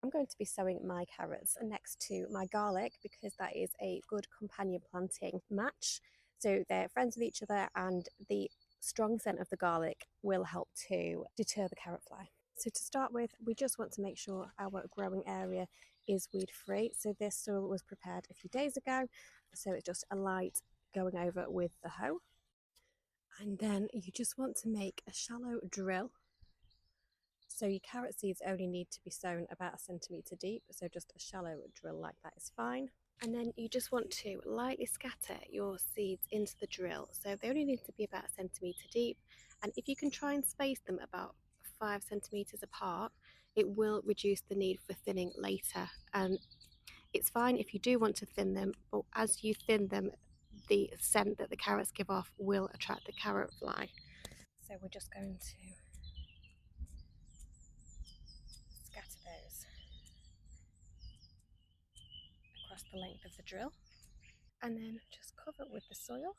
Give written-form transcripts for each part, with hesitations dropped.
I'm going to be sowing my carrots next to my garlic because that is a good companion planting match. So they're friends with each other, and the strong scent of the garlic will help to deter the carrot fly. So to start with, we just want to make sure our growing area is weed free. So this soil was prepared a few days ago, so it's just a light going over with the hoe. And then you just want to make a shallow drill. So your carrot seeds only need to be sown about a centimetre deep, so just a shallow drill like that is fine. And then you just want to lightly scatter your seeds into the drill, so they only need to be about a centimetre deep. And if you can try and space them about 5 centimetres apart, it will reduce the need for thinning later. And it's fine if you do want to thin them, but as you thin them, the scent that the carrots give off will attract the carrot fly. So we're just going to scatter those across the length of the drill, and then just cover it with the soil.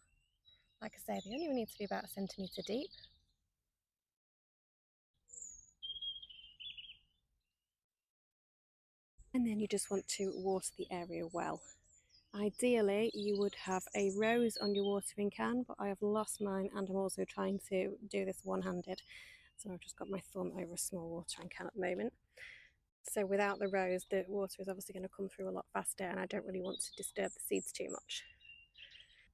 Like I say, they only need to be about a centimetre deep. And then you just want to water the area well. Ideally, you would have a rose on your watering can, but I have lost mine and I'm also trying to do this one-handed. So I've just got my thumb over a small watering can at the moment. So without the rose, the water is obviously going to come through a lot faster, and I don't really want to disturb the seeds too much.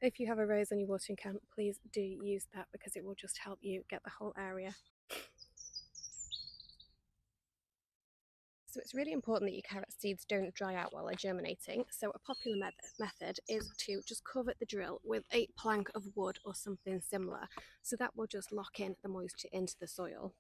If you have a rose on your watering can, please do use that because it will just help you get the whole area. So it's really important that your carrot seeds don't dry out while they're germinating. So a popular method is to just cover the drill with a plank of wood or something similar. So that will just lock in the moisture into the soil.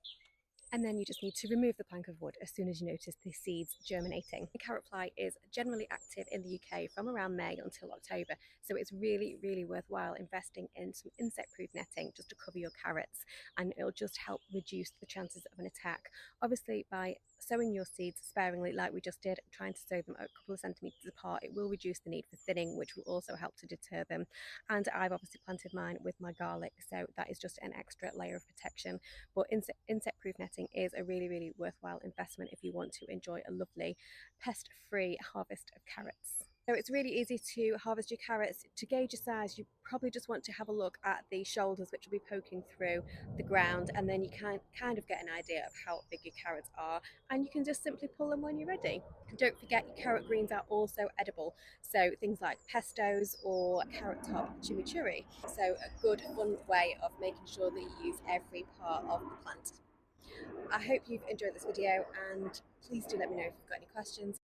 And then you just need to remove the plank of wood as soon as you notice the seeds germinating. The carrot fly is generally active in the UK from around May until October, so it's really, really worthwhile investing in some insect-proof netting just to cover your carrots, and it'll just help reduce the chances of an attack. Obviously, by sowing your seeds sparingly like we just did, trying to sow them a couple of centimetres apart, it will reduce the need for thinning, which will also help to deter them. And I've obviously planted mine with my garlic, so that is just an extra layer of protection. But insect-proof netting is a really, really worthwhile investment if you want to enjoy a lovely pest-free harvest of carrots. So it's really easy to harvest your carrots. To gauge your size, you probably just want to have a look at the shoulders, which will be poking through the ground, and then you can kind of get an idea of how big your carrots are, and you can just simply pull them when you're ready. Don't forget, your carrot greens are also edible, so things like pestos or carrot top chimichurri. So a good fun way of making sure that you use every part of the plant. I hope you've enjoyed this video, and please do let me know if you've got any questions.